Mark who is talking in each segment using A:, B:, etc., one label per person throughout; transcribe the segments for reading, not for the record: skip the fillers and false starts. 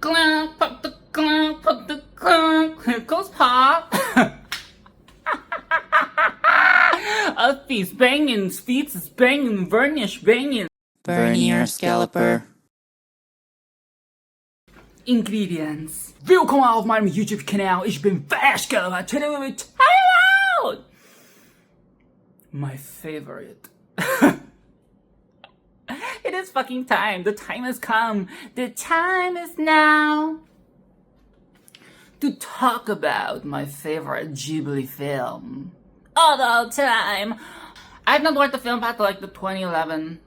A: clown, pop the clown, pop the clown. Here goes Pop. A feast banging, Steve's is banging, Varnish banging.
B: Vernier Scalper.
A: Ingredients. Willkommen auf meinem YouTube-Kanal. Ich bin Fashkiller. Today we will tell you about my favorite. It is fucking time. The time has come. The time is now to talk about my favorite Ghibli film of all time. I've not watched the film back to like the 2011,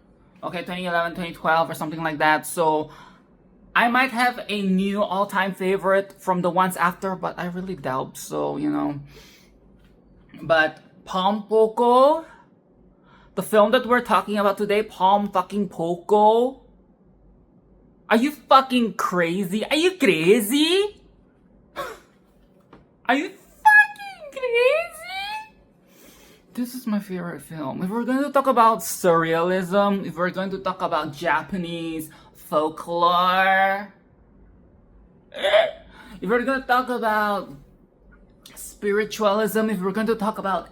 A: 2012 or something like that. So I might have a new all-time favorite from the ones after, but I really doubt so, you know. But Pom Poko, the film that we're talking about today, Pom fucking Poko. Are you fucking crazy? Are you crazy? Are you fucking crazy? This is my favorite film. If we're going to talk about surrealism, if we're going to talk about Japanese folklore, if we're going to talk about spiritualism, if we're going to talk about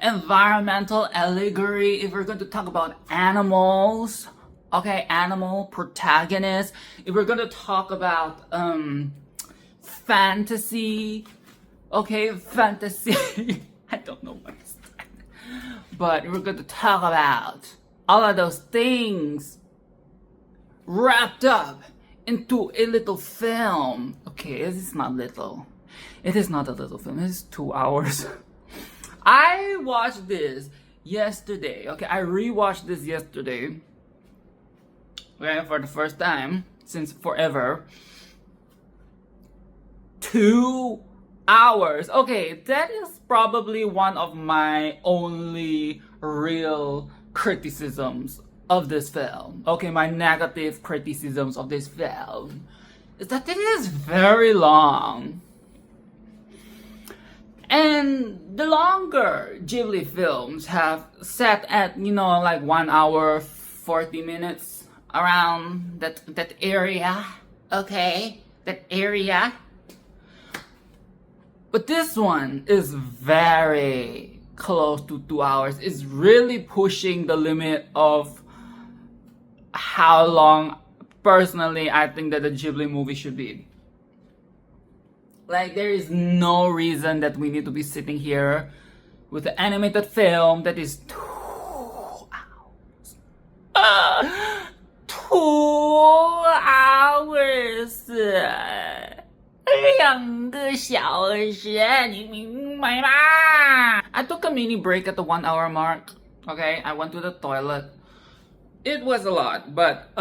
A: environmental allegory, if we're going to talk about animals, okay, animal protagonists, if we're going to talk about fantasy, okay, fantasy, I don't know what it's that, but we're going to talk about all of those things wrapped up into a little film. Okay, it is not little. It is not a little film. It is 2 hours. I watched this yesterday. Okay, I rewatched this yesterday. Okay, for the first time since forever. 2 hours. Okay, that is probably one of my only real criticisms of this film. Okay, my negative criticisms of this film is that it is very long. And the longer Ghibli films have set at, you know, like 1 hour 40 minutes around that area. Okay, that area. But this one is very close to 2 hours. It's really pushing the limit of how long, personally, I think that a Ghibli movie should be. Like, there is no reason that we need to be sitting here with an animated film that is 2 hours. 2 hours. 2个小时，你明白吗? I took a mini break at the 1 hour mark. Okay, I went to the toilet. It was a lot, but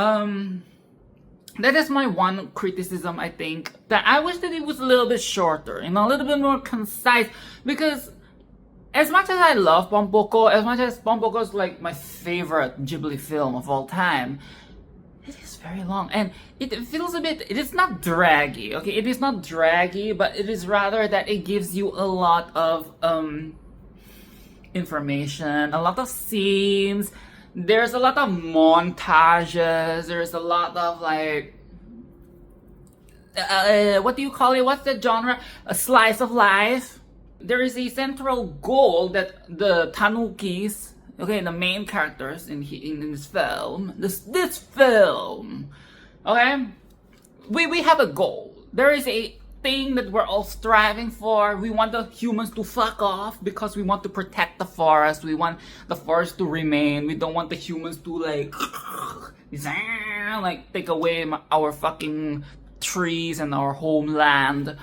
A: that is my one criticism, I think. That I wish that it was a little bit shorter, you know, a little bit more concise. Because as much as I love Pom Poko, as much as Pom Poko is like my favorite Ghibli film of all time, it is very long. And it feels a bit, it is not draggy, okay? It is not draggy, but it is rather that it gives you a lot of information, a lot of scenes. There's a lot of montages. There's a lot of like, what do you call it? What's the genre? A slice of life. There is a central goal that the Tanukis, okay, the main characters in this film, this film, okay, we have a goal. There is a thing that we're all striving for. We want the humans to fuck off because we want to protect the forest. We want the forest to remain. We don't want the humans to like take away our fucking trees and our homeland.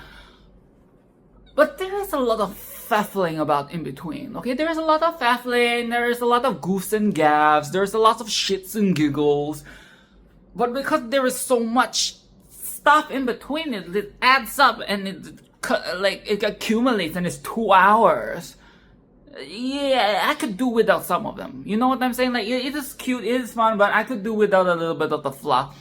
A: But there is a lot of faffling about in between, okay? There is a lot of faffling, there is a lot of goofs and gaffs, there's a lot of shits and giggles. But because there is so much stuff in between, it adds up and it accumulates and it's 2 hours. Yeah, I could do without some of them. You know what I'm saying? Like, it is cute, it is fun, but I could do without a little bit of the fluff.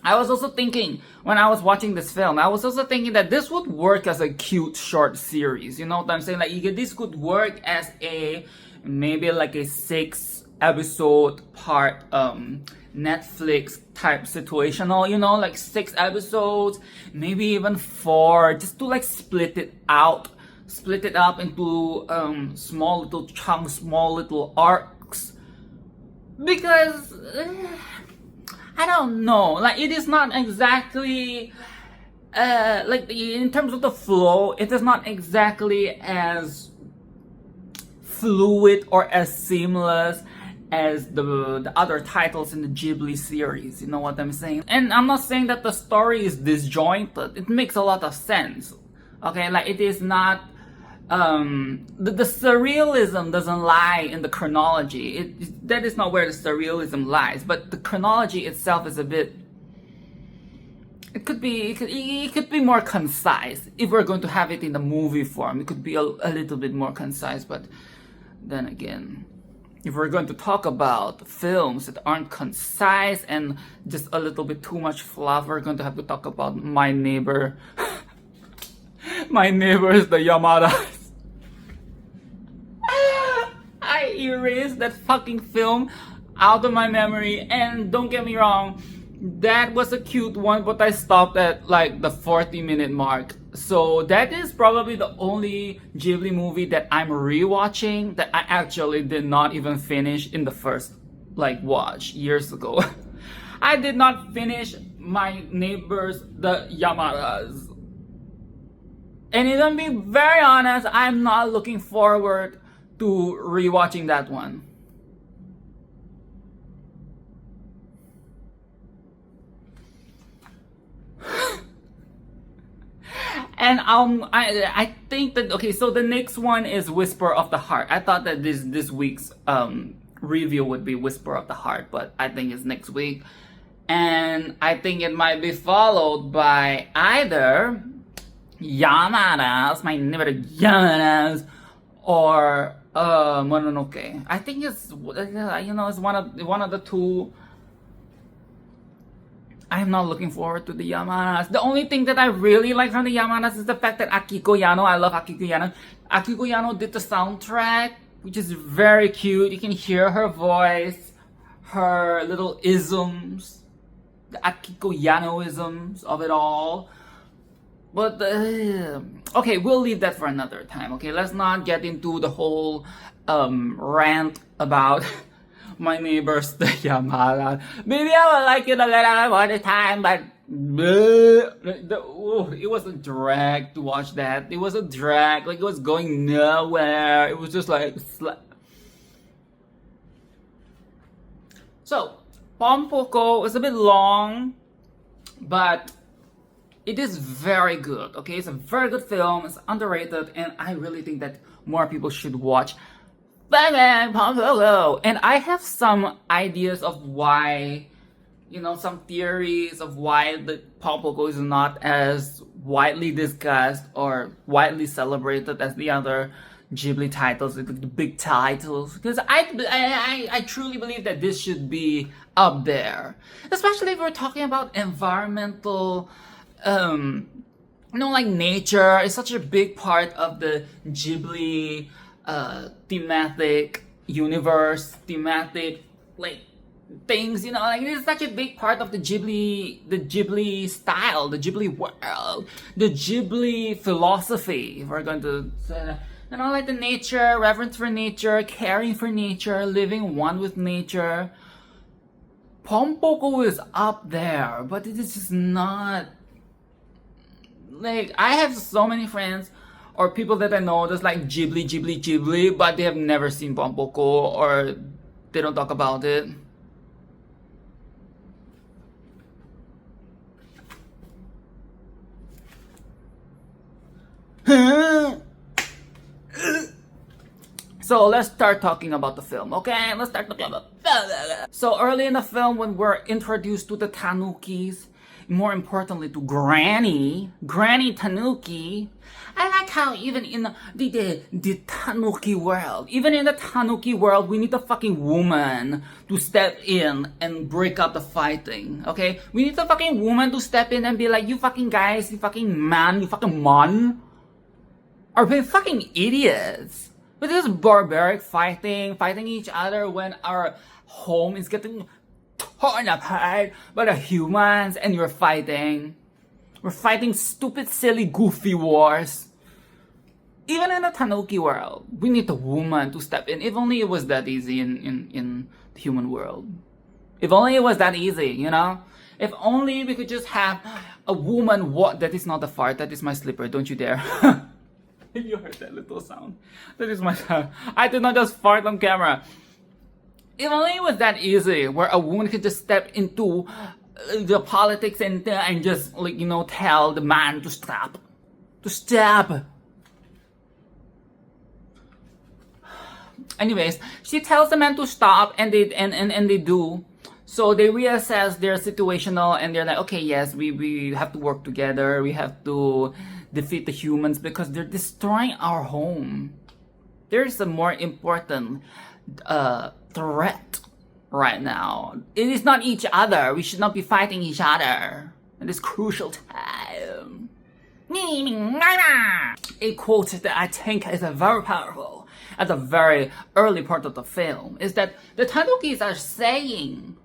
A: I was also thinking, when I was watching this film, I was also thinking that this would work as a cute short series. You know what I'm saying? Like, this could work as maybe like a 6 episode part Netflix type situational, you know, like 6 episodes, maybe even 4, just to like split it up into small little chunks, small little arcs. Because I don't know, like it is not exactly like in terms of the flow, it is not exactly as fluid or as seamless as the other titles in the Ghibli series, you know what I'm saying? And I'm not saying that the story is disjointed, it makes a lot of sense, okay? Like it is not, the surrealism doesn't lie in the chronology, that is not where the surrealism lies, but the chronology itself is a bit, it could be more concise. If we're going to have it in the movie form, it could be a little bit more concise, but then again, if we're going to talk about films that aren't concise and just a little bit too much fluff, we're going to have to talk about My Neighbor. My Neighbors, the Yamadas. I erased that fucking film out of my memory, and don't get me wrong, that was a cute one, but I stopped at like the 40-minute mark. So that is probably the only Ghibli movie that I'm rewatching that I actually did not even finish in the first like watch years ago. I did not finish My Neighbors, the Yamadas. And if I'm being very honest, I'm not looking forward to rewatching that one. And I think that, okay, so the next one is Whisper of the Heart. I thought that this week's review would be Whisper of the Heart, but I think it's next week. And I think it might be followed by either Yamada's, My Neighbor Yamada's, or Mononoke. I think it's, you know, it's one of the two. I'm not looking forward to the Yamadas. The only thing that I really like from the Yamadas is the fact that Akiko Yano, I love Akiko Yano. Akiko Yano did the soundtrack, which is very cute. You can hear her voice, her little isms, the Akiko Yano-isms of it all. But, okay, we'll leave that for another time, okay? Let's not get into the whole rant about My Neighbors, the Yamada. Maybe I will like it a little more the time, but it was a drag to watch that. It was a drag, like it was going nowhere. It was just like... So, Pom Poko is a bit long, but it is very good, okay? It's a very good film, it's underrated, and I really think that more people should watch Pom Poko. And I have some ideas of why, you know, some theories of why the Pom Poko is not as widely discussed or widely celebrated as the other Ghibli titles, the big titles. Because I truly believe that this should be up there. Especially if we're talking about environmental, you know, like nature is such a big part of the Ghibli thematic universe, thematic like things, you know, like it's such a big part of the Ghibli style, the Ghibli world, the Ghibli philosophy, if we're going to say, you know, like the nature, reverence for nature, caring for nature, living one with nature. Pom Poko is up there, but it is just not, like, I have so many friends or people that I know that's like Ghibli, but they have never seen Pom Poko or they don't talk about it. So let's start talking about the film, okay? Let's start talking about... So early in the film, when we're introduced to the Tanukis, more importantly to Granny Tanuki, I like how even in the Tanuki world, even in the Tanuki world, we need a fucking woman to step in and break up the fighting, okay? We need a fucking woman to step in and be like, you fucking guys, you fucking man, you fucking mon, are being fucking idiots. With this barbaric fighting each other when our home is getting torn apart by the humans and you're fighting. We're fighting stupid, silly, goofy wars. Even in the Tanuki world, we need a woman to step in. If only it was that easy in the human world. If only it was that easy, you know? If only we could just have a woman walk. That is not a fart, that is my slipper, don't you dare. You heard that little sound. That is my sound. I did not just fart on camera. If only it was that easy, where a woman could just step into the politics and just, like, you know, tell the man to stop. To stop. Anyways, she tells the man to stop, and they do. So they reassess their situational, and they're like, okay, yes, we have to work together. We have to defeat the humans because they're destroying our home. There's a more important threat right now. It is not each other. We should not be fighting each other at this crucial time. A quote that I think is very powerful at the very early part of the film is that the Tanukis are saying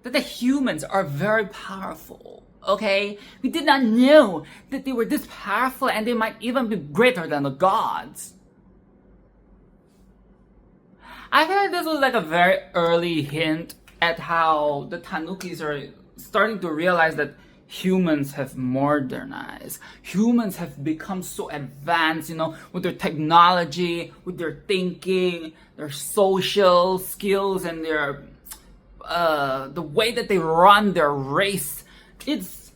A: that the humans are very powerful. Okay? We did not know that they were this powerful, and they might even be greater than the gods. I feel like this was like a very early hint at how the Tanukis are starting to realize that humans have modernized. Humans have become so advanced, you know, with their technology, with their thinking, their social skills, and their the way that they run their race. It's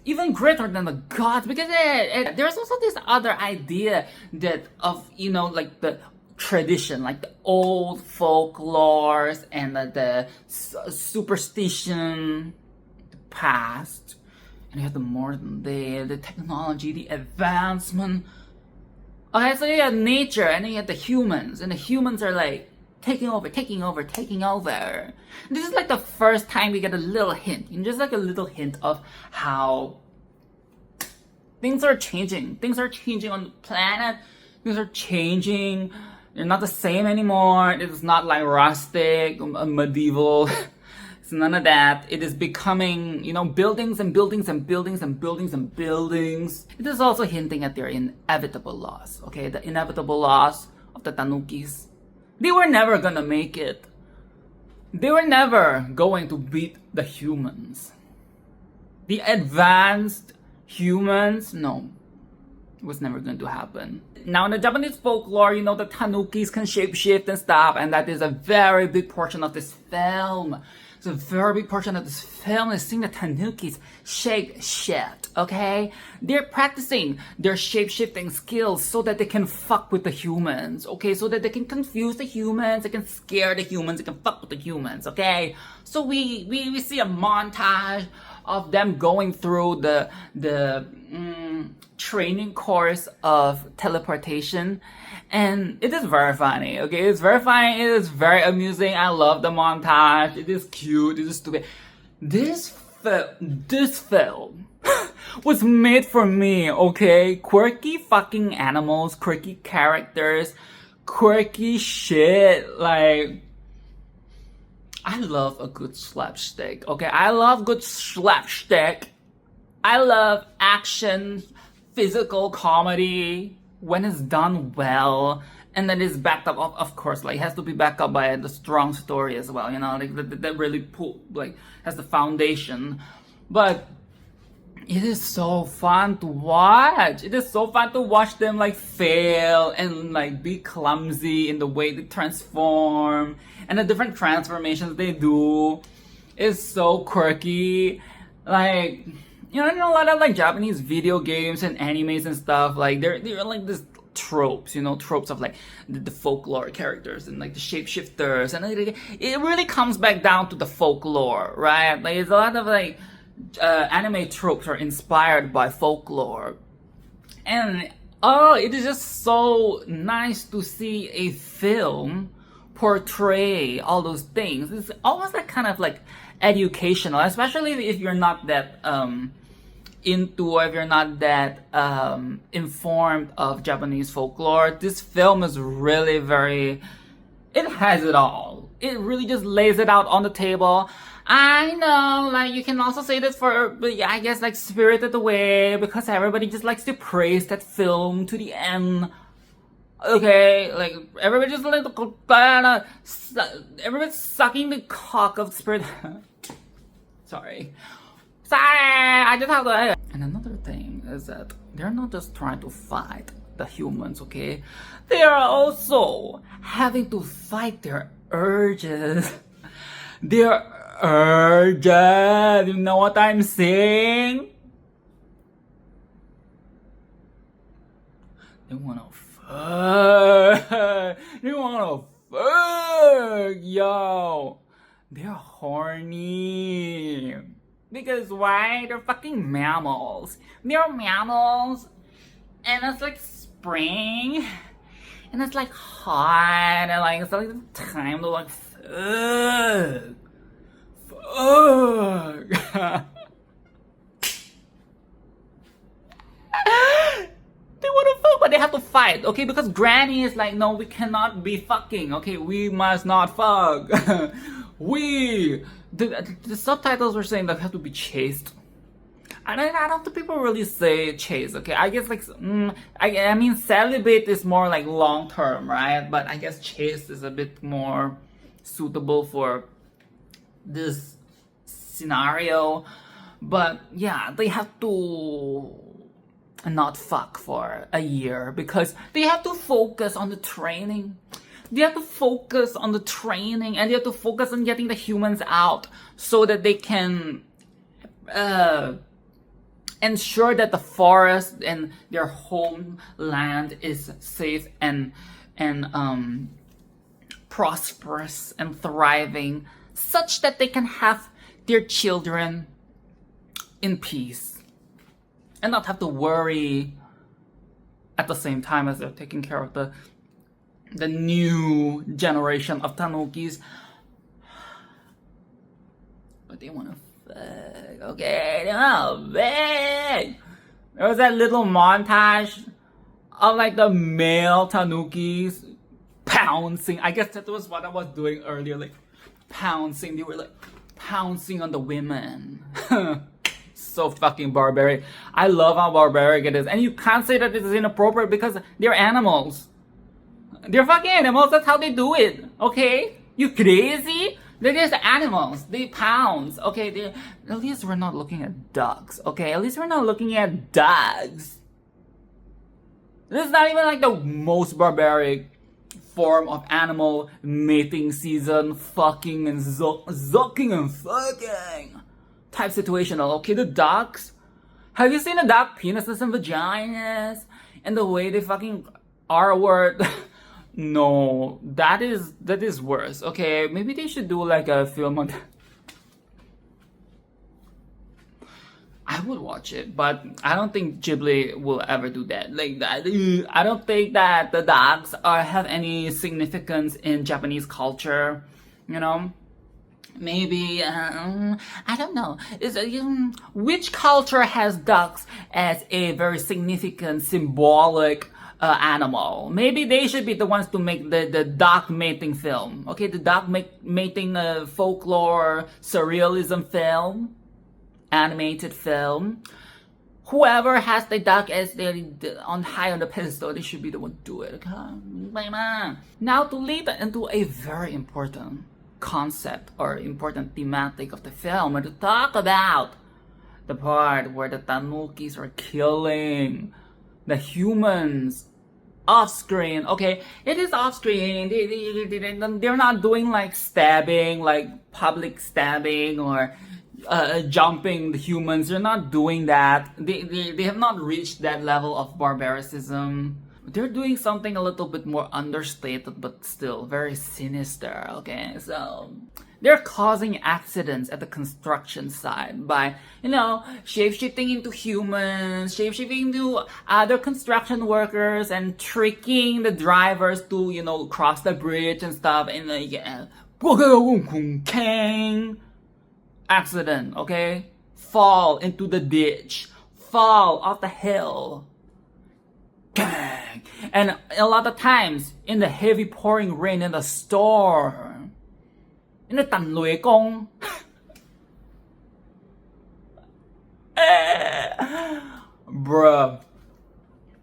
A: even greater than the gods, because there's also this other idea that of, you know, like the tradition, like the old folklores and the superstition, the past, and you have the modern day, the technology, the advancement. Okay, so you have nature, and then you have the humans, and the humans are like taking over. This is like the first time we get a little hint, just like a little hint of how things are changing. Things are changing on the planet. Things are changing. They're not the same anymore. It is not like rustic, medieval. It's none of that. It is becoming, you know, buildings and buildings and buildings and buildings and buildings. It is also hinting at their inevitable loss. Okay, the inevitable loss of the Tanukis. They were never gonna make it. They were never going to beat the humans. The advanced humans, no. It was never going to happen. Now, in the Japanese folklore, you know, the Tanukis can shapeshift and stuff, and that is a very big portion of this film. It's a very big portion of this film is seeing the Tanukis shape-shift, okay? They're practicing their shape-shifting skills so that they can fuck with the humans, okay? So that they can confuse the humans, they can scare the humans, they can fuck with the humans, okay? So we see a montage of them going through the training course of teleportation, and it is very funny. Okay, it's very funny. It is very amusing. I love the montage. It is cute. It is stupid. This film was made for me. Okay, quirky fucking animals, quirky characters, quirky shit. Like, I love a good slapstick. Okay, I love good slapstick. I love action, physical comedy when it's done well, and then it's backed up. Of course, like, it has to be backed up by the strong story as well. You know, like that really has the foundation. But it is so fun to watch. It is so fun to watch them like fail and like be clumsy in the way they transform, and the different transformations they do is so quirky. Like, you know, in a lot of like Japanese video games and animes and stuff, like they're like this tropes, you know, tropes of like the folklore characters and like the shapeshifters, and it really comes back down to the folklore, right? Like, it's a lot of like anime tropes are inspired by folklore, and it is just so nice to see a film portray all those things. It's almost like kind of like educational, especially if you're not that if you're not that informed of Japanese folklore. This film is really it has it all. It really just lays it out on the table. I know, like, you can also say this for, but yeah, I guess, like, Spirited Away, because everybody just likes to praise that film to the end. Okay, like, everybody just like, everybody's sucking the cock of Spirit. Sorry, I just have to. And another thing is that they're not just trying to fight the humans, okay? They are also having to fight their urges. Their urges, you know what I'm saying? They wanna fuck. They wanna fuck, yo. They're horny. Because why? They're fucking mammals. They're mammals. And it's like spring. And it's like hot. And like it's like the time to like fuck. Fuck. They wanna fuck, but they have to fight, okay? Because Granny is like, no, we cannot be fucking, okay? We must not fuck. The subtitles were saying that we have to be chaste. And I don't think people really say chaste, okay? I guess like, I mean, celibate is more like long term, right? But I guess chaste is a bit more suitable for this scenario. But yeah, they have to not fuck for a year because they have to focus on the training. They have to focus on the training and they have to focus on getting the humans out so that they can ensure that the forest and their homeland is safe and prosperous and thriving such that they can have their children in peace and not have to worry at the same time as they're taking care of the new generation of Tanukis. But they wanna fuck, okay? They wanna fuck. There was that little montage of like the male Tanukis pouncing. I guess that was what I was doing earlier, like pouncing. They were like pouncing on the women. So fucking barbaric. I love how barbaric it is. And you can't say that it is inappropriate because they're animals. They're fucking animals. That's how they do it. Okay? You crazy? They're just animals. They pounce. Okay? At least we're not looking at ducks. Okay? At least we're not looking at dogs. This is not even like the most barbaric form of animal mating season. Fucking and zucking and fucking type situational. Okay? The ducks. Have you seen the duck penises and vaginas? And the way they fucking R-word. No, that is worse. Okay, maybe they should do like a film on that. I would watch it, but I don't think Ghibli will ever do that. Like that, I don't think that the dogs have any significance in Japanese culture. You know, maybe I don't know. Which culture has ducks as a very significant symbolic animal? Maybe they should be the ones to make the duck mating film. Okay, the duck mating folklore surrealism film, animated film. Whoever has the duck as on high on the pedestal, they should be the one to do it. Okay? Now to lead into a very important concept or important thematic of the film, and to talk about the part where the Tanukis are killing the humans off screen. Okay, it is off screen. They're not doing like stabbing, like public stabbing or jumping the humans. They're not doing that. They have not reached that level of barbaricism. They're doing something a little bit more understated but still very sinister. Okay, so they're causing accidents at the construction site by, shape-shifting into humans, shape-shifting into other construction workers, and tricking the drivers to, cross the bridge and stuff. And accident, okay? Fall into the ditch. Fall off the hill. Gang. And a lot of times, in the heavy pouring rain in the storm, in the Tanlui Kong, Bruh.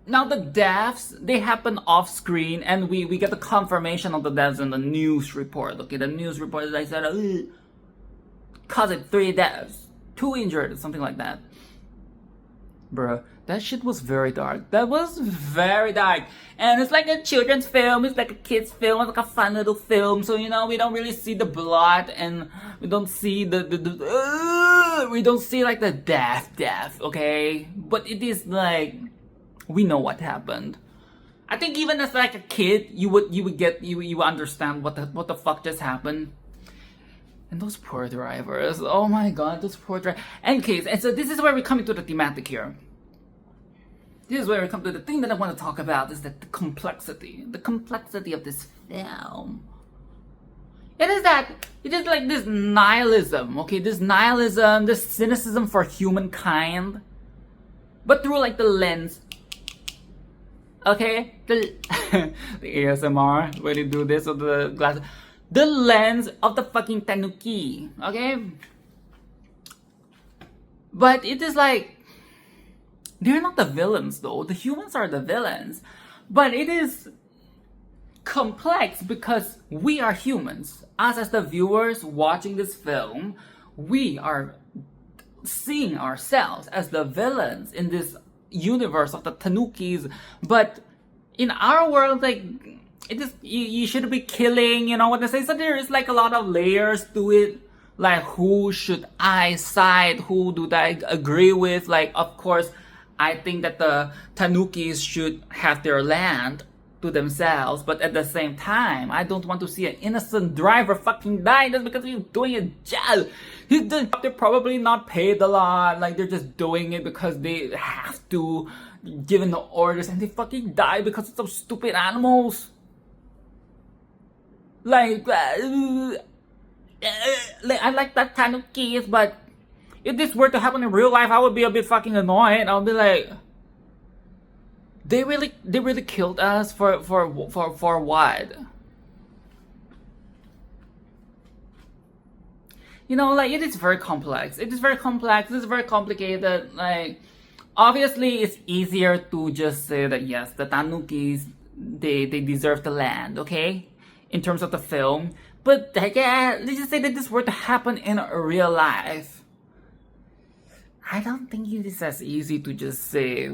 A: Now the deaths, they happen off screen and we get the confirmation of the deaths in the news report. Okay, the news report, they said, caused 3 deaths, 2 injured, something like that. Bruh, that shit was very dark. That was very dark. And it's like a children's film, it's like a kid's film, it's like a fun little film. So, you know, we don't really see the blood and we don't see we don't see like the death, okay? But it is like, we know what happened. I think even as like a kid, you would understand what the fuck just happened. And those poor drivers, oh my god, those poor drivers. Anyways, and so this is where we come into the thematic here. This is where we come to the thing that I want to talk about, is that the complexity of this film. It is like this nihilism, okay? This nihilism, this cynicism for humankind, but through like the lens. Okay, the ASMR, when you do this with the glasses, the lens of the fucking Tanuki, okay? But it is like, they're not the villains though, the humans are the villains. But it is complex because we are humans. Us as the viewers watching this film, we are seeing ourselves as the villains in this universe of the Tanukis. But in our world, like, it is, you shouldn't be killing, you know what I say? So there is like a lot of layers to it. Like, who should I side? Who do I agree with? Like, of course, I think that the Tanukis should have their land to themselves, but at the same time, I don't want to see an innocent driver fucking die just because he's doing a job. They're probably not paid a lot, like they're just doing it because they have to, given the orders, and they fucking die because of some stupid animals. Like I like that Tanukis, but if this were to happen in real life, I would be a bit fucking annoyed. I'll be like, they really killed us for what? You know, like, it is very complex. It is very complex. It is very complicated. Like, obviously, it's easier to just say that yes, the Tanukis, they deserve the land, okay, in terms of the film. But yeah, let's just say that this were to happen in real life. I don't think it is as easy to just say,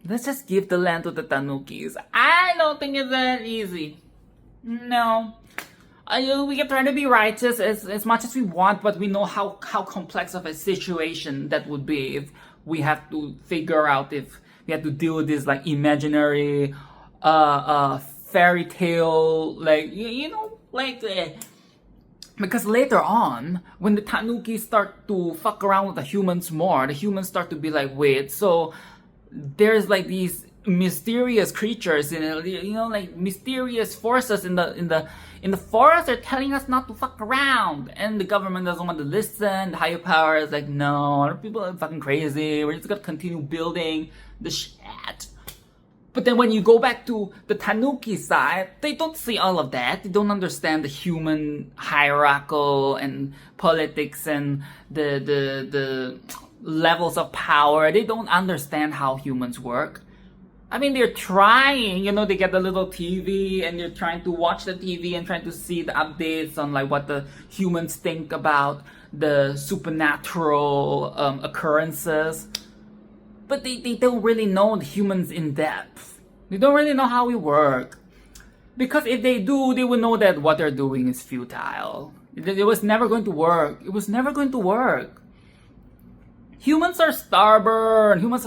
A: let's just give the land to the Tanukis. I don't think it's that easy. No. We can try to be righteous as much as we want, but we know how complex of a situation that would be if we have to figure out, if we have to deal with this like imaginary fairy tale, like, you know, like because later on, when the Tanukis start to fuck around with the humans more, the humans start to be like, wait, so there's like these mysterious creatures in it, you know, like mysterious forces in the forest are telling us not to fuck around, and the government doesn't want to listen. The higher power is like, no, people are fucking crazy, we're just gonna continue building the shit. But then when you go back to the Tanuki side, they don't see all of that. They don't understand the human hierarchical and politics and the levels of power. They don't understand how humans work. I mean, they're trying, you know, they get the little TV and they're trying to watch the TV and trying to see the updates on like what the humans think about the supernatural occurrences. But they don't really know the humans in depth. They don't really know how we work. Because if they do, they will know that what they're doing is futile. It was never going to work. It was never going to work. Humans are stubborn. Humans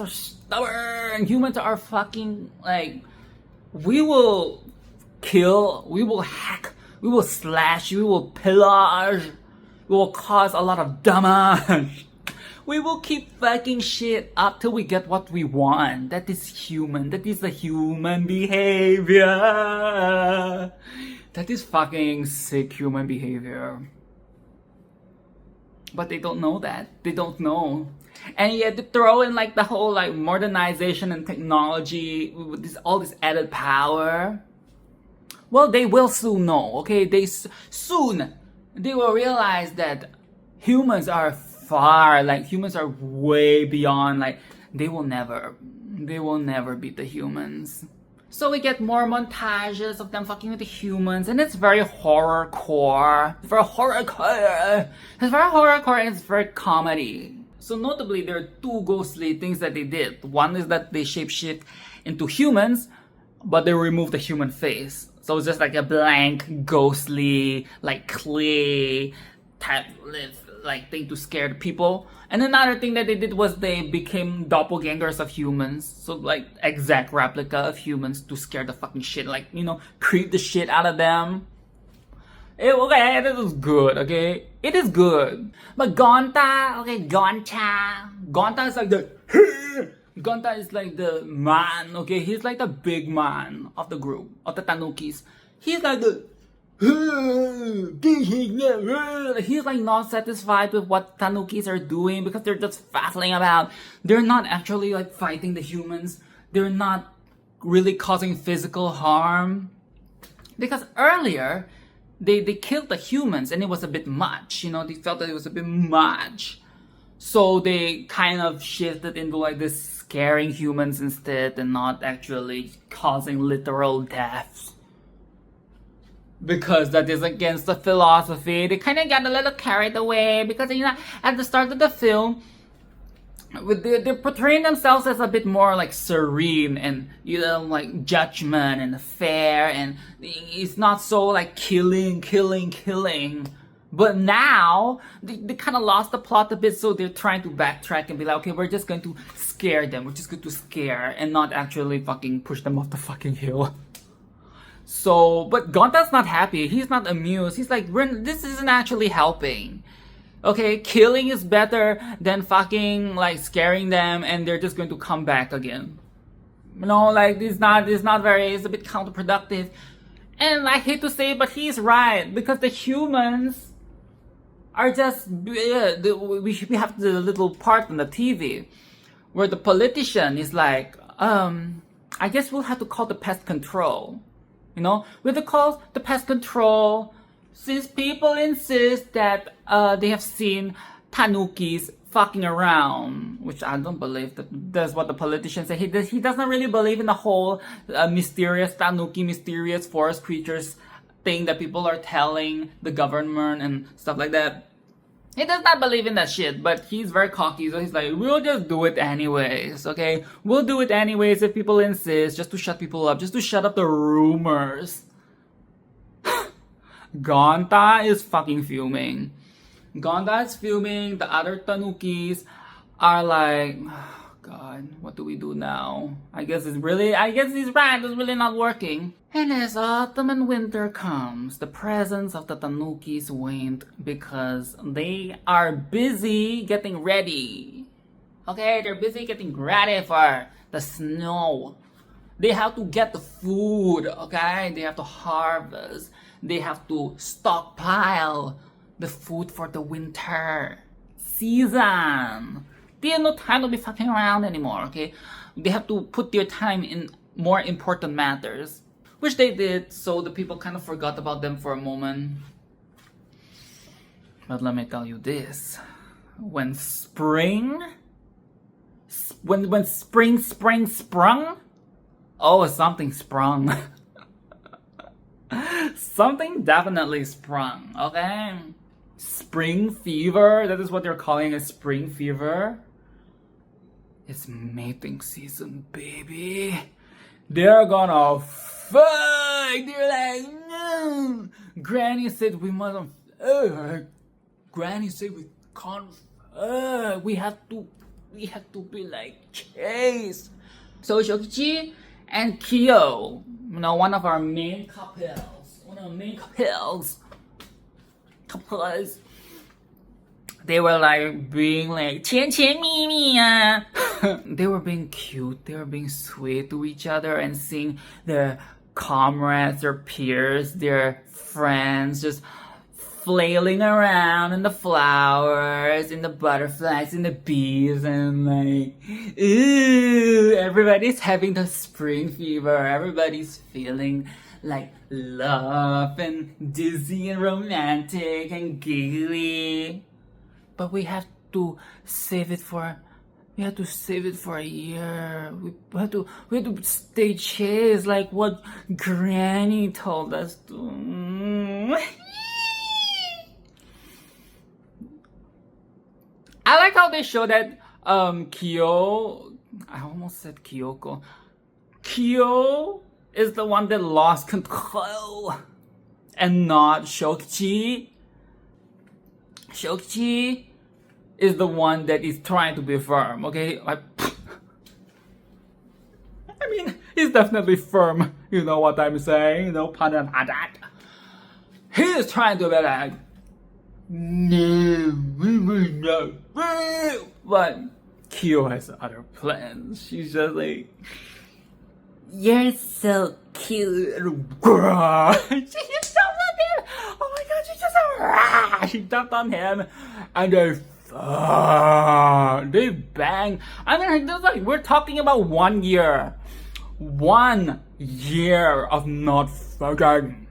A: are fucking, like, we will kill, we will hack, we will slash, we will pillage, we will cause a lot of damage. We will keep fucking shit up till we get what we want. That is human. That is the human behavior. That is fucking sick human behavior. But they don't know that. They don't know. And yet to throw in like the whole like modernization and technology with this, all this added power. Well, they will soon know, okay? Soon they will realize that humans are far. Like, humans are way beyond. Like, they will never beat the humans. So we get more montages of them fucking with the humans, and it's very horrorcore. It's very horrorcore and it's very comedy. So notably, there are two ghostly things that they did. One is that they shapeshift into humans, but they remove the human face. So it's just like a blank, ghostly, like clay type like thing to scare the people. And another thing that they did was they became doppelgangers of humans. So like exact replica of humans to scare the fucking shit, like, you know, creep the shit out of them. Okay, this is good, okay? It is good. But Gonta is like the Gonta is like the man, okay? He's like the big man of the group, of the Tanukis. He's like the he's like not satisfied with what Tanukis are doing because they're just faffling about. They're not actually like fighting the humans. They're not really causing physical harm. Because earlier, they killed the humans and it was a bit much. You know, they felt that it was a bit much. So they kind of shifted into like this scaring humans instead and not actually causing literal deaths. Because that is against the philosophy. They kind of got a little carried away because, you know, at the start of the film, they're portraying themselves as a bit more like serene and, you know, like judgment and fair, and it's not so like killing. But now they kind of lost the plot a bit, so they're trying to backtrack and be like, okay, we're just going to scare them. We're just going to scare and not actually fucking push them off the fucking hill. So, but Gonta's not happy. He's not amused. He's like, this isn't actually helping. Okay, killing is better than fucking like scaring them and they're just going to come back again. You know, like it's a bit counterproductive. And I hate to say it, but he's right, because the humans are just, we have the little part on the TV where the politician is like, I guess we'll have to call the pest control. You know, we have to call the pest control since people insist that they have seen Tanukis fucking around, which I don't believe that's what the politician said. He doesn't really believe in the whole mysterious Tanuki, mysterious forest creatures thing that people are telling the government and stuff like that. He does not believe in that shit, but he's very cocky, so he's like, we'll just do it anyways, okay? We'll do it anyways if people insist, just to shut people up, just to shut up the rumors. Gonta is fucking fuming. Gonta is fuming, the other Tanukis are like, oh God, what do we do now? I guess he's right, it's really not working. And as autumn and winter comes, the presence of the Tanukis waned because they are busy getting ready. Okay, they're busy getting ready for the snow. They have to get the food, okay? They have to harvest. They have to stockpile the food for the winter season. They have no time to be fucking around anymore, okay? They have to put their time in more important matters. Which they did, so the people kind of forgot about them for a moment. But let me tell you this. When spring sprung, oh, something sprung. Something definitely sprung, okay? Spring fever, that is what they're calling a spring fever. It's mating season, baby. They're gonna fuck! They're like, no! Granny said we mustn't fuck. Granny said we can't fuck. We have to be like Chase. So Shokichi and Kyo, you know, one of our main couples, they were like being like 甜甜蜜蜜啊. They were being cute, they were being sweet to each other and seeing their comrades, their peers, their friends just flailing around in the flowers, in the butterflies, in the bees, and like, ooh, everybody's having the spring fever, everybody's feeling like love and dizzy and romantic and giggly. But we have to save it for a year. We had to stay chased like what Granny told us to. I like how they show that I almost said Kyoko. Kyo is the one that lost control and not Shokichi. Shokichi is the one that is trying to be firm, okay? I mean, he's definitely firm, you know what I'm saying? You know, he is trying to be like, no. But Kyo has other plans. She's just like,
B: You're so cute.
A: she jumped on him. Oh my god, she jumped on him, and they bang. I mean, like, we're talking about 1 year. 1 year of not fucking.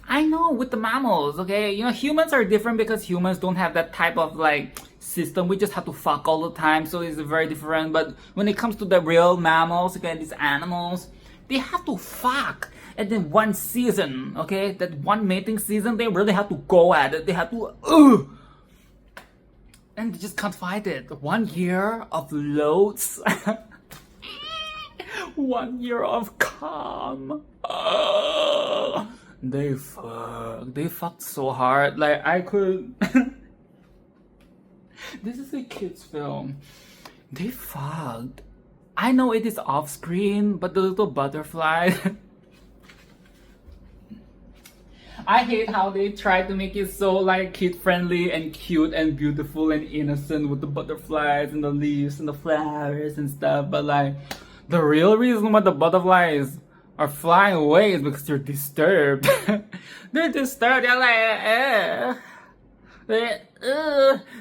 A: I know with the mammals, okay? You know, humans are different because humans don't have that type of like system. We just have to fuck all the time, so it's very different. But when it comes to the real mammals, okay, these animals, they have to fuck. And then one season, okay, that one mating season, they really have to go at it. They have to, and they just can't fight it. 1 year of loads. 1 year of calm. They fucked so hard. Like, I could. This is a kid's film. They fucked. I know it is off screen, but the little butterfly. I hate how they try to make it so like kid friendly and cute and beautiful and innocent with the butterflies and the leaves and the flowers and stuff, but like the real reason why the butterflies are flying away is because they're disturbed. They're disturbed. They're like,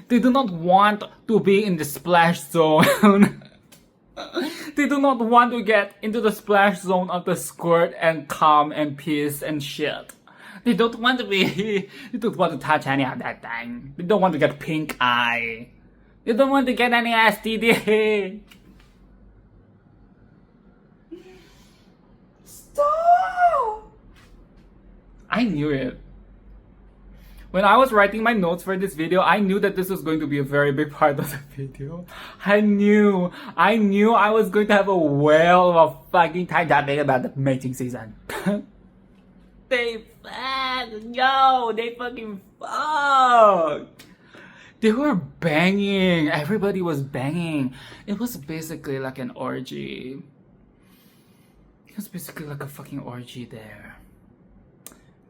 A: they do not want to be in the splash zone. They do not want to get into the splash zone of the squirt and cum and piss and shit. They don't want to be. They don't want to touch any of that thing. They don't want to get pink eye. They don't want to get any STD. Stop! I knew it. When I was writing my notes for this video, I knew that this was going to be a very big part of the video. I knew I was going to have a whale of a fucking time talking about the mating season. They fucked. Yo, they fucking fucked. They were banging. Everybody was banging. It was basically like an orgy. It was basically like a fucking orgy there.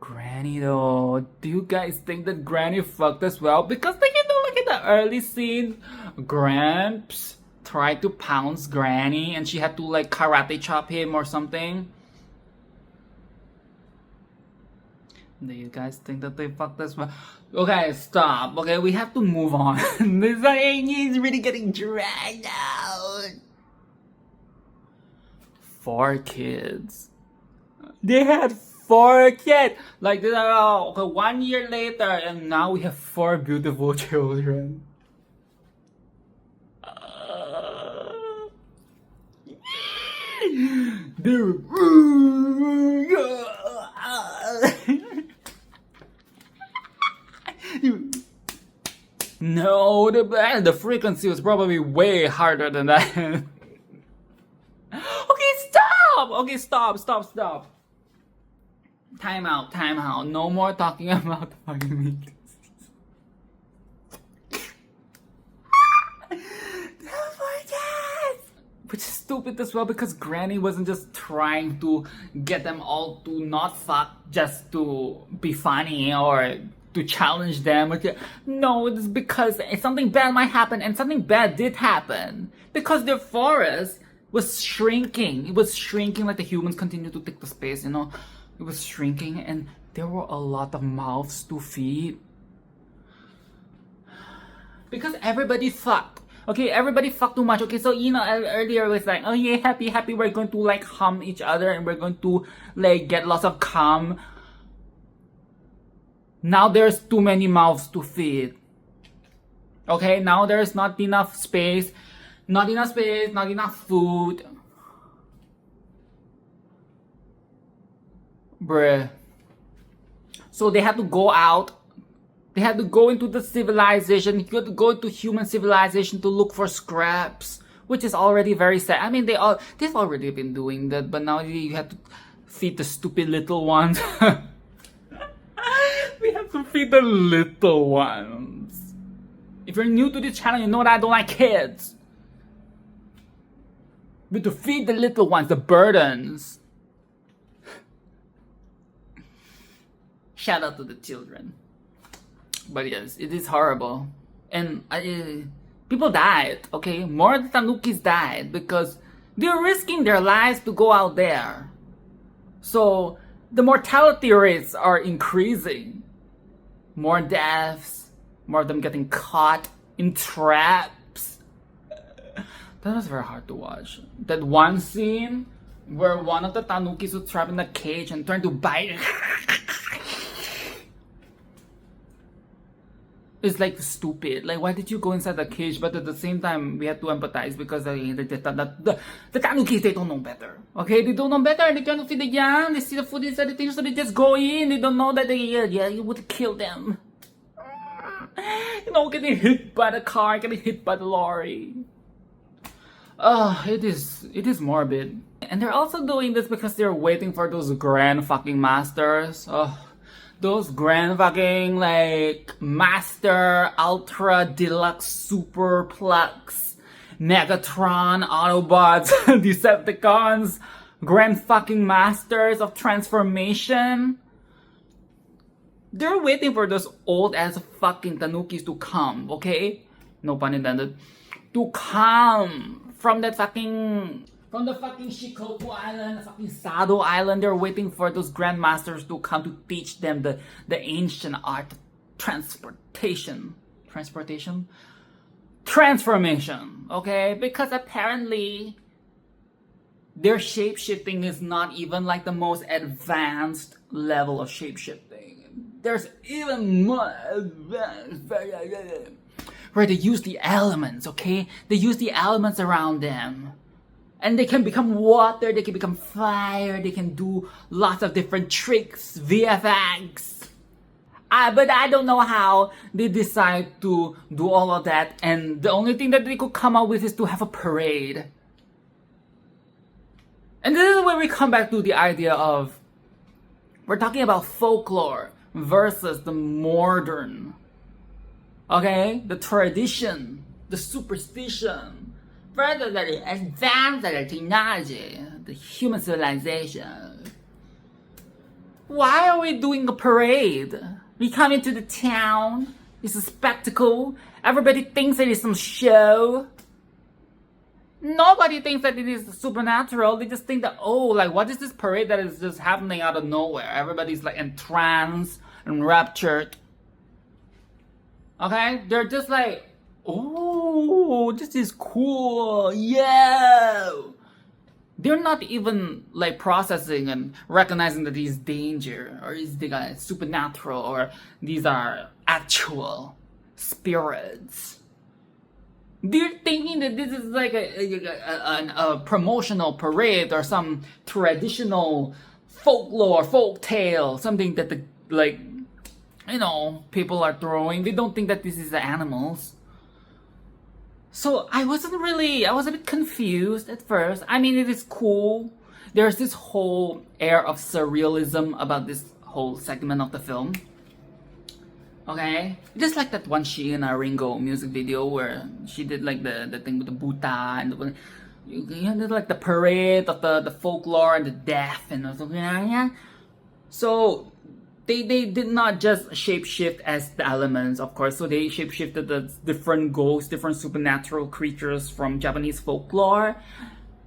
A: Granny though, do you guys think that Granny fucked as well? Because like, you know, like in the early scene, Gramps tried to pounce Granny and she had to like karate chop him or something. Do you guys think that they fucked as well? Okay, stop. Okay, we have to move on. This thing is really getting dragged out. 4 kids. They had 4 kids. Like, this okay, 1 year later, and now we have 4 beautiful children. No, the frequency was probably way harder than that. Okay, stop! Okay, stop. Time out. No more talking about the fucking meat. Which is stupid as well because Granny wasn't just trying to get them all to not fuck just to be funny or to challenge them. No, it's because something bad might happen, and something bad did happen. Because their forest was shrinking. It was shrinking like the humans continue to take the space, you know. It was shrinking and there were a lot of mouths to feed. Because everybody fucked. Okay, everybody fucked too much. Okay, so you know, earlier it was like, oh yeah, happy, we're going to like hum each other and we're going to like get lots of cum. Now there's too many mouths to feed. Okay, now there's not enough space, not enough food. Bruh. So they had to go out. They had to go into the civilization, go into human civilization to look for scraps, which is already very sad. I mean, they've already been doing that, but now you have to feed the stupid little ones. We have to feed the little ones. If you're new to this channel, you know that I don't like kids. But to feed the little ones, the burdens. Shout out to the children. But yes, it is horrible. And people died, okay? More of the Tanukis died because they're risking their lives to go out there. So the mortality rates are increasing. More deaths, more of them getting caught in traps. That was very hard to watch. That one scene where one of the Tanukis was trapped in a cage and trying to bite. It's like stupid. Like, why did you go inside the cage? But at the same time, we had to empathize because the Tanukis, they don't know better. Okay, they don't know better. They're trying to feed the young. They see the food inside the thing, so they just go in. They don't know that you would kill them. You know, getting hit by the car, getting hit by the lorry. It is morbid. And they're also doing this because they're waiting for those grand fucking masters. Those grand fucking like master ultra deluxe superplex Megatron Autobots Decepticons grand fucking masters of transformation. They're waiting for those old ass fucking Tanukis to come, okay? No pun intended. To come from that fucking the fucking Shikoku Island, the fucking Sado Island. They're waiting for those grandmasters to come to teach them the ancient art of transformation, okay? Because apparently their shapeshifting is not even like the most advanced level of shapeshifting. There's even more advanced, where they use the elements, okay? They use the elements around them. And they can become water, they can become fire, they can do lots of different tricks, VFX. But I don't know how they decide to do all of that, and the only thing that they could come up with is to have a parade. And this is where we come back to the idea of, we're talking about folklore versus the modern. Okay? The tradition, the superstition. Further, the advanced technology, the human civilization. Why are we doing a parade? We come into the town, it's a spectacle, everybody thinks it is some show. Nobody thinks that it is supernatural, they just think that, oh, like what is this parade that is just happening out of nowhere? Everybody's like entranced and raptured. Okay? They're just like, oh, this is cool, yeah. They're not even like processing and recognizing that these danger or is supernatural or these are actual spirits. They're thinking that this is like a promotional parade or some traditional folklore, folk tale, something that people are throwing. They don't think that this is the animals. So I was a bit confused at first. I mean, it is cool. There's this whole air of surrealism about this whole segment of the film. Okay? Just like that one She and Ringo music video where she did like the thing with the Buddha and like the parade of the folklore and the death and something. So they did not just shapeshift as the elements, of course. So they shapeshifted the different ghosts, different supernatural creatures from Japanese folklore.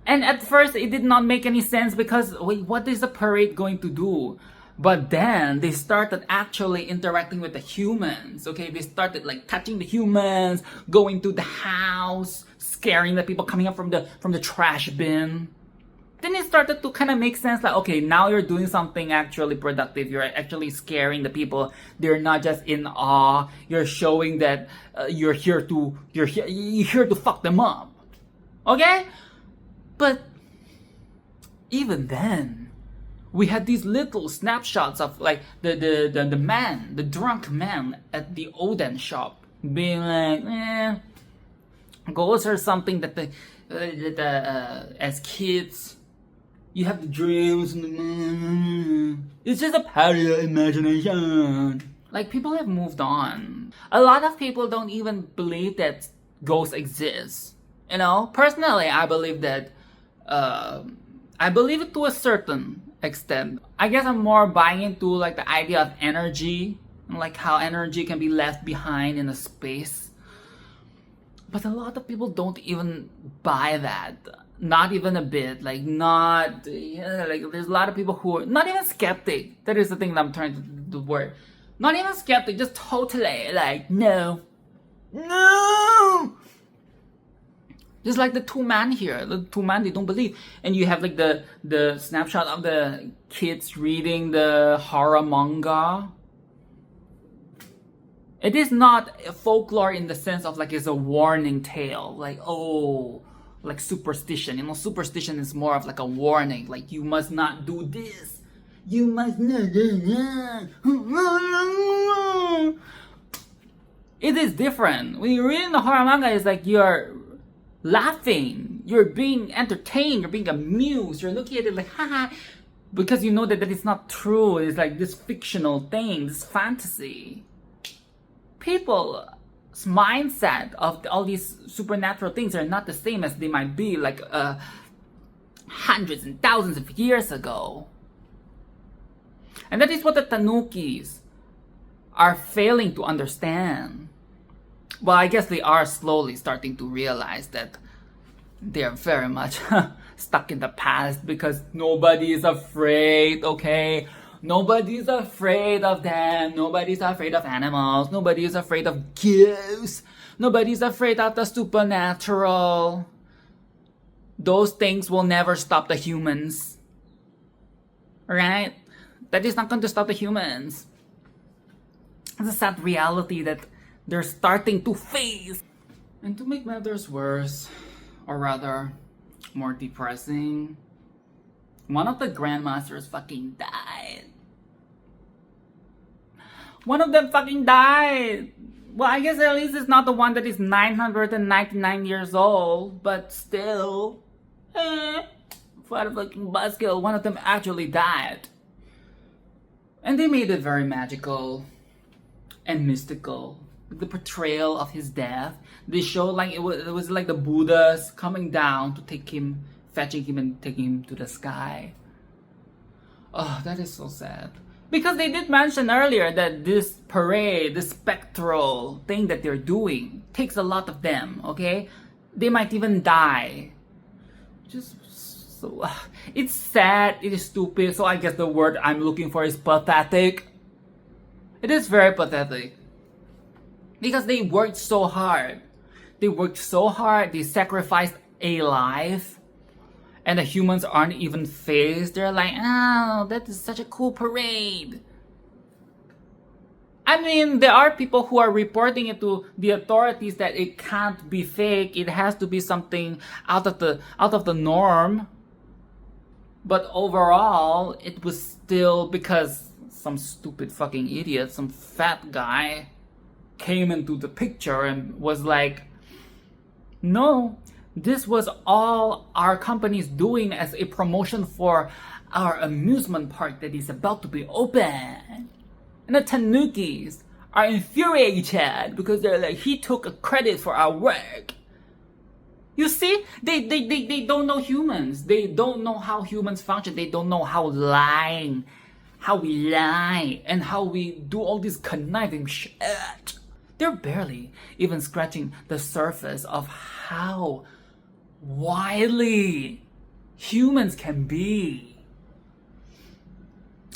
A: And at first, it did not make any sense because, wait, what is the parade going to do? But then they started actually interacting with the humans. Okay, they started like touching the humans, going to the house, scaring the people coming up from the trash bin. then it started to kind of make sense, like, okay, now you're doing something actually productive. You're actually scaring the people. They're not just in awe. You're showing that you're here to fuck them up. Okay? But even then, we had these little snapshots of like the drunk man at the Oden shop being like, ghosts are something that as kids, you have the dreams and it's just a part of your imagination. Like, people have moved on. A lot of people don't even believe that ghosts exist. You know, personally, I believe that. I believe it to a certain extent. I guess I'm more buying into like the idea of energy, and like how energy can be left behind in a space. But a lot of people don't even buy that. Not even a bit. Like, like there's a lot of people who are not even skeptic. That is the thing that I'm trying to the word. Not even skeptic, just totally like, no. Just like the two men here. The two men, they don't believe. And you have like the snapshot of the kids reading the horror manga. It is not folklore in the sense of like it's a warning tale. Like, oh, like superstition. You know, superstition is more of like a warning. Like, you must not do this. You must not do that. It is different. When you're reading the horror manga, it's like you're laughing, you're being entertained, you're being amused, you're looking at it like, haha, because you know that is not true. It's like this fictional thing, this fantasy. People's mindset of all these supernatural things are not the same as they might be like hundreds and thousands of years ago. And that is what the Tanukis are failing to understand. Well, I guess they are slowly starting to realize that they're very much stuck in the past because nobody is afraid, okay? Nobody's afraid of them. Nobody's afraid of animals. Nobody is afraid of ghosts. Nobody's afraid of the supernatural. Those things will never stop the humans. Right? That is not going to stop the humans. It's a sad reality that they're starting to face. And to make matters worse, or rather, more depressing, one of the Grandmasters fucking died. One of them fucking died. Well, I guess at least it's not the one that is 999 years old, but still, for a fucking buzzkill, one of them actually died. And they made it very magical and mystical. The portrayal of his death. They showed like it was like the Buddhas coming down to take him, fetching him and taking him to the sky. Oh, that is so sad. Because they did mention earlier that this parade, this spectral thing that they're doing, takes a lot of them, okay? They might even die. Just so... it's sad, it is stupid, so I guess the word I'm looking for is pathetic. It is very pathetic. Because they worked so hard. They worked so hard, they sacrificed a life. And the humans aren't even phased. They're like, oh, that is such a cool parade. I mean, there are people who are reporting it to the authorities that it can't be fake. It has to be something out of the norm. But overall, it was still because some stupid fucking idiot, some fat guy, came into the picture and was like, no, this was all our company's doing as a promotion for our amusement park that is about to be open. And the Tanukis are infuriated because they're like, he took a credit for our work. You see, they don't know humans. They don't know how humans function. They don't know how we lie, and how we do all this conniving shit. They're barely even scratching the surface of how wily humans can be.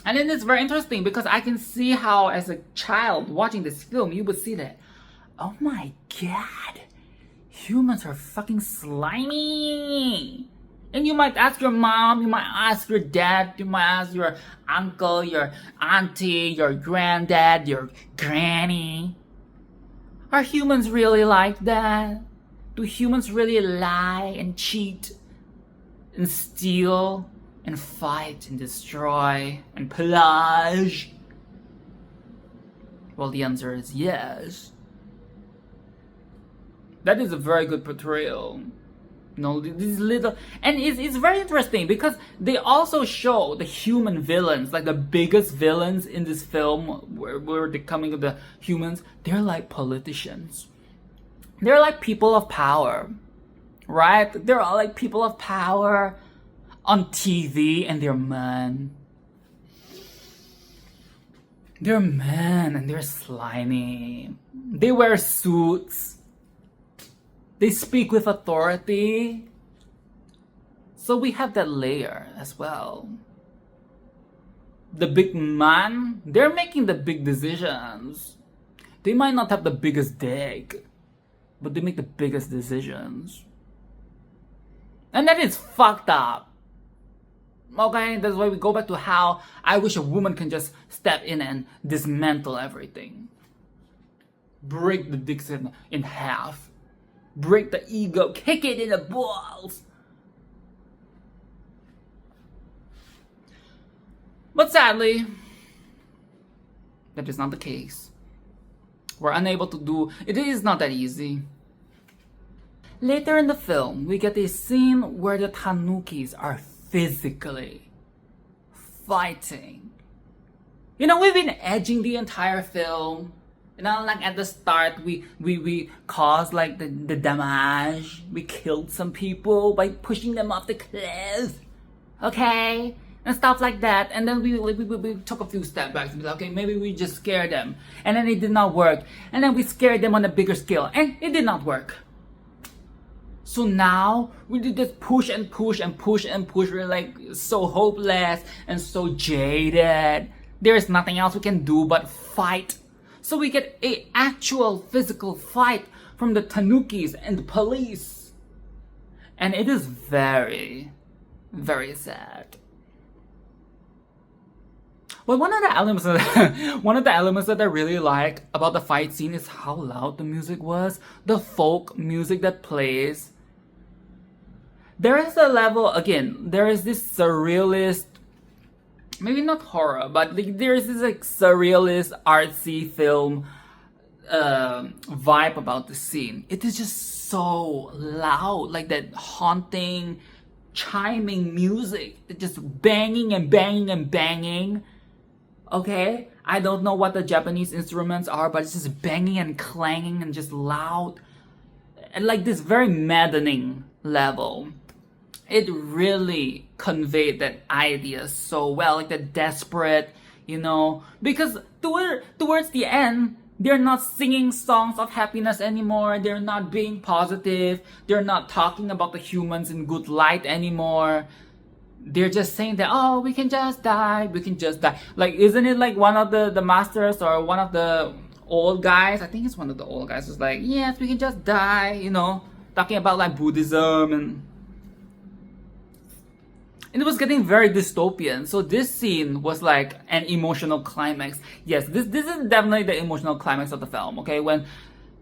A: And then it's very interesting because I can see how, as a child watching this film, you would see that, oh my god, humans are fucking slimy. And you might ask your mom, you might ask your dad, you might ask your uncle, your auntie, your granddad, your granny. Are humans really like that? Do humans really lie and cheat and steal and fight and destroy and pillage? Well, the answer is yes. That is a very good portrayal. You know, these little, and it's very interesting because they also show the human villains, like the biggest villains in this film, where they're coming of the humans. They're like politicians. They're like people of power, right? They're all like people of power on TV, and they're men. They're men, and they're slimy. They wear suits. They speak with authority. So we have that layer as well. The big man, they're making the big decisions. They might not have the biggest dick, but they make the biggest decisions. And that is fucked up. Okay, that's why we go back to how I wish a woman can just step in and dismantle everything. Break the dicks in half. Break the ego, kick it in the balls. But sadly, that is not the case. We're unable to do it. Is not that easy. Later in the film, we get a scene where the Tanukis are physically fighting. You know, we've been edging the entire film. You know, like at the start, we caused like the damage. We killed some people by pushing them off the cliff. Okay? And stuff like that. And then we took a few steps back. Like, okay, maybe we just scared them. And then it did not work. And then we scared them on a bigger scale. And it did not work. So now we did just push and push and push and push. We're like so hopeless and so jaded. There is nothing else we can do but fight. So we get an actual physical fight from the Tanukis and the police. And it is very, very sad. Well, one of the elements that I really like about the fight scene is how loud the music was. The folk music that plays. There is a level, again, there is this surrealist, maybe not horror, but there is this like surrealist artsy film vibe about the scene. It is just so loud, like that haunting, chiming music, just banging and banging and banging. Okay, I don't know what the Japanese instruments are, but it's just banging and clanging and just loud, and like this very maddening level. It really conveyed that idea so well, like the desperate, you know, because towards the end, they're not singing songs of happiness anymore. They're not being positive. They're not talking about the humans in good light anymore. They're just saying that, oh, we can just die. We can just die. Like, isn't it like one of the masters or one of the old guys? I think it's one of the old guys who's like, yes, we can just die, you know, talking about like Buddhism and it was getting very dystopian. So this scene was like an emotional climax. Yes, this is definitely the emotional climax of the film, okay? When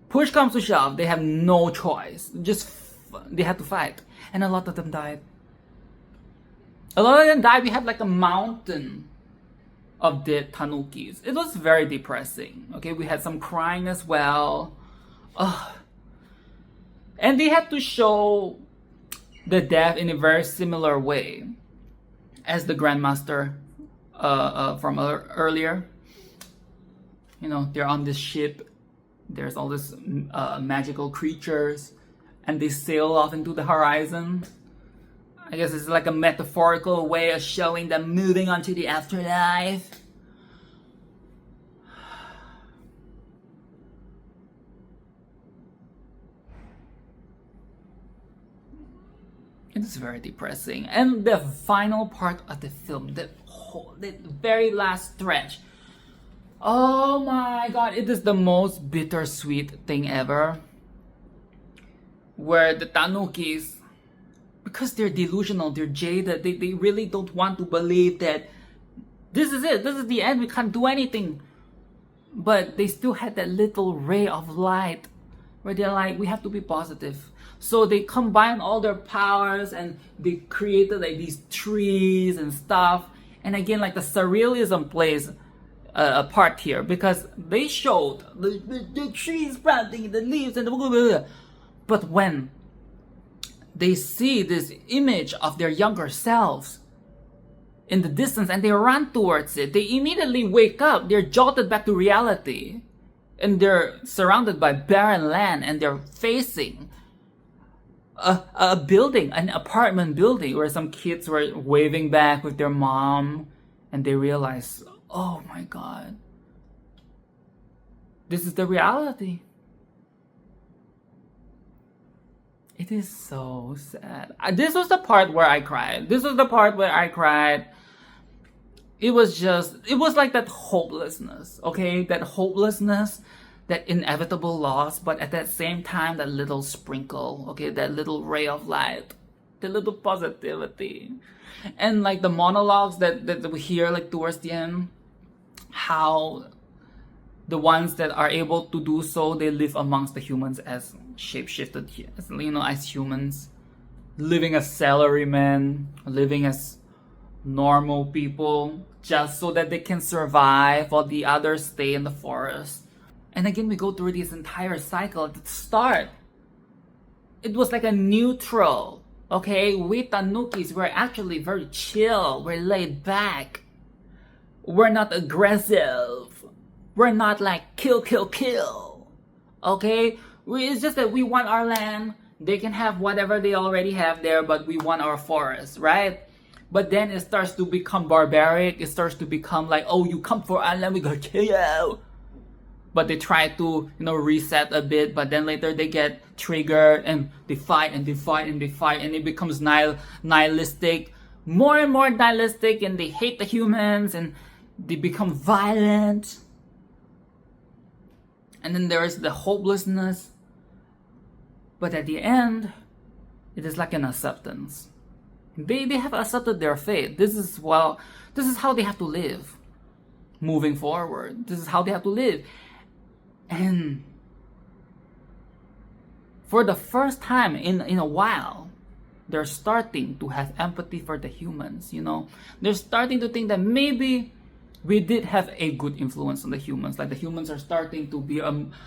A: push comes to shove, they have no choice. They had to fight. And a lot of them died. A lot of them died. We had like a mountain of dead Tanukis. It was very depressing, okay? We had some crying as well. Ugh. And they had to show the death in a very similar way as the Grandmaster from earlier. You know, they're on this ship. There's all this magical creatures, and they sail off into the horizon. I guess it's like a metaphorical way of showing them moving on to the afterlife. It is very depressing. And the final part of the film, the very last stretch. Oh my god, it is the most bittersweet thing ever. Where the Tanukis because they're delusional, they're jaded, they really don't want to believe that this is it, this is the end, we can't do anything. But they still had that little ray of light where they're like, we have to be positive. So they combine all their powers and they created like these trees and stuff. And again, like the surrealism plays a part here, because they showed the trees sprouting, the leaves and the blah, blah, blah. But when they see this image of their younger selves in the distance and they run towards it, they immediately wake up, they're jolted back to reality, and they're surrounded by barren land, and they're facing a building, an apartment building, where some kids were waving back with their mom, and they realize, oh my god, this is the reality. It is so sad. This was the part where I cried. It was like that hopelessness, okay? That hopelessness, that inevitable loss, but at that same time, that little sprinkle, okay? That little ray of light, the little positivity. And like the monologues that we hear like towards the end, how the ones that are able to do so, they live amongst the humans as shapeshifted, as humans, living as salarymen, living as normal people, just so that they can survive while the others stay in the forest. And again, we go through this entire cycle. At the start, it was like a neutral, okay? We Tanukis were actually very chill, we're laid back, we're not aggressive, we're not like kill, okay? It's just that we want our land. They can have whatever they already have there, but we want our forest, right? But then it starts to become barbaric. It starts to become like, oh, you come for our land, we gonna kill you. But they try to, reset a bit, but then later they get triggered and they fight and it becomes nihilistic, more and more nihilistic, and they hate the humans and they become violent. And then there is the hopelessness. But at the end, it is like an acceptance. They have accepted their fate. This is how they have to live. Moving forward. This is how they have to live. And for the first time in a while, they're starting to have empathy for the humans, They're starting to think that maybe we did have a good influence on the humans. Like the humans are starting to be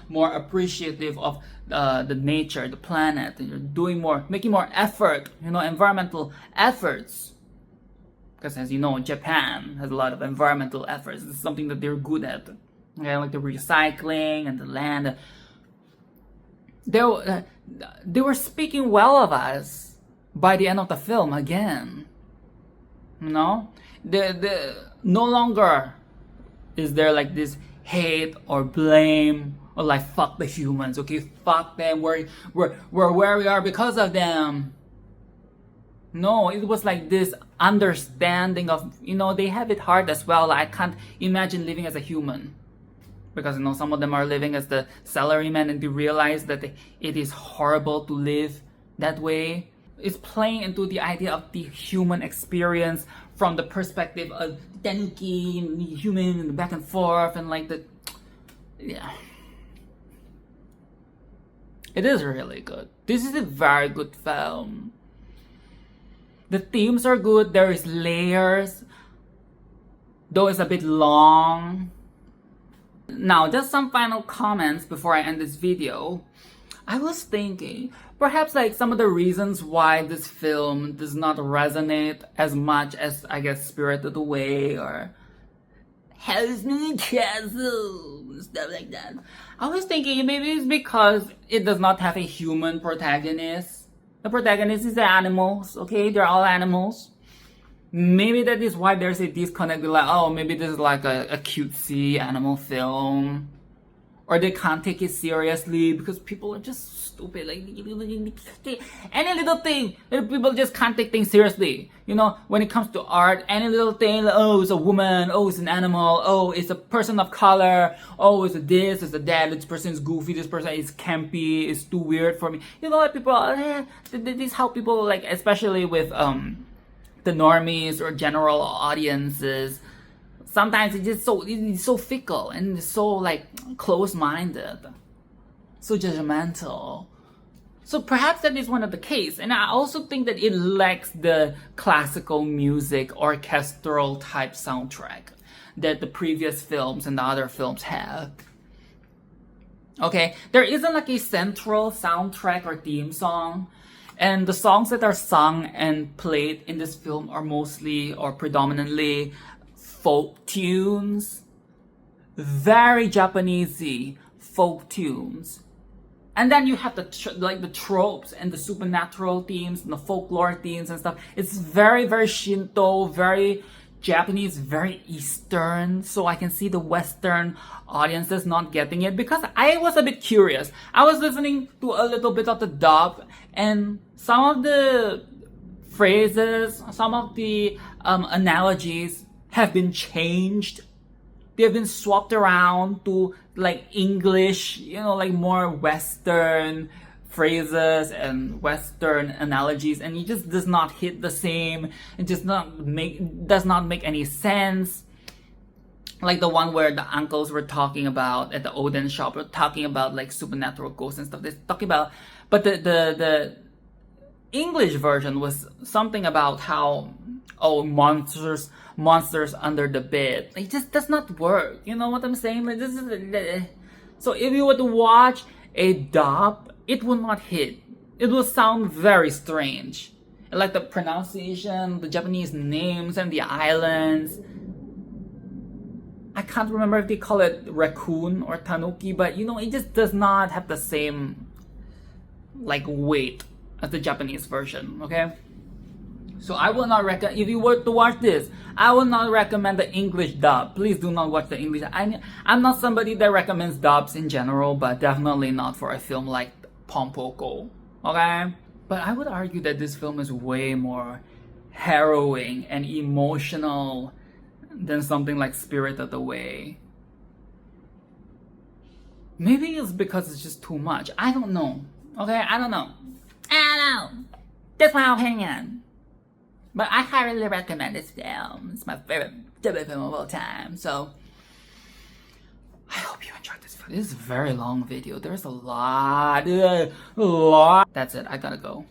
A: more appreciative of the nature, the planet, and you're making more effort, environmental efforts. Because as you know, Japan has a lot of environmental efforts. It's something that they're good at. Okay, like the recycling and the land. They were speaking well of us by the end of the film again. No longer is there like this hate or blame or like fuck the humans, okay, fuck them, we're where we are because of them. No, it was like this understanding of, they have it hard as well. Like, I can't imagine living as a human, because some of them are living as the salarymen and they realize that it is horrible to live that way. It's playing into the idea of the human experience from the perspective of Tanuki and the human and the back and forth and yeah. It is really good. This is a very good film. The themes are good. There is layers, though it's a bit long. Now, just some final comments before I end this video. I was thinking, perhaps like some of the reasons why this film does not resonate as much as, I guess, Spirited Away or House in the Castle, stuff like that. I was thinking maybe it's because it does not have a human protagonist. The protagonist is the animals, okay? They're all animals. Maybe that is why there's a disconnect. Like, oh, maybe this is like a cutesy animal film. or they can't take it seriously because people are just stupid. Like any little thing, people just can't take things seriously. You know, when it comes to art, any little thing, like, oh, it's a woman, oh, it's an animal, oh, it's a person of color, oh, it's a this, it's a that, this person is goofy, this person is campy, it's too weird for me. You know, like people, this is how people, like, especially with the normies or general audiences, sometimes it's so fickle and it's so like close-minded, so judgmental. So perhaps that is one of the case. And I also think that it lacks the classical music, orchestral type soundtrack that the previous films and the other films have. Okay, there isn't like a central soundtrack or theme song. And the songs that are sung and played in this film are mostly or predominantly folk tunes. Very Japanesey folk tunes. And then you have the tropes and the supernatural themes and the folklore themes and stuff. It's very, very Shinto, very Japanese, very Eastern. So I can see the Western audiences not getting it because I was a bit curious. I was listening to a little bit of the dub and some of the phrases, some of the analogies have been changed. They've been swapped around to like English, you know, like more Western phrases and Western analogies, and it just does not hit the same. It does not make any sense. Like the one where the uncles were talking about at the Oden shop, were talking about like supernatural ghosts and stuff. They're talking about, but the English version was something about how, oh, monsters under the bed. It just does not work. You know what I'm saying? Like this is so if you were to watch a dub, it will not hit. It will sound very strange. Like the pronunciation, the Japanese names and the islands. I can't remember if they call it raccoon or tanuki, but you know, it just does not have the same like weight as the Japanese version, okay? So I will not recommend, if you were to watch this, I will not recommend the English dub. Please do not watch the English. I'm not somebody that recommends dubs in general, but definitely not for a film like Pom Poko, okay? But I would argue that this film is way more harrowing and emotional than something like Spirited Away. Maybe it's because it's just too much. I don't know, okay? I don't know. That's my opinion. But I highly recommend this film. It's my favorite Ghibli film of all time. So I hope you enjoyed this video. This is a very long video. There's a lot. That's it. I gotta go.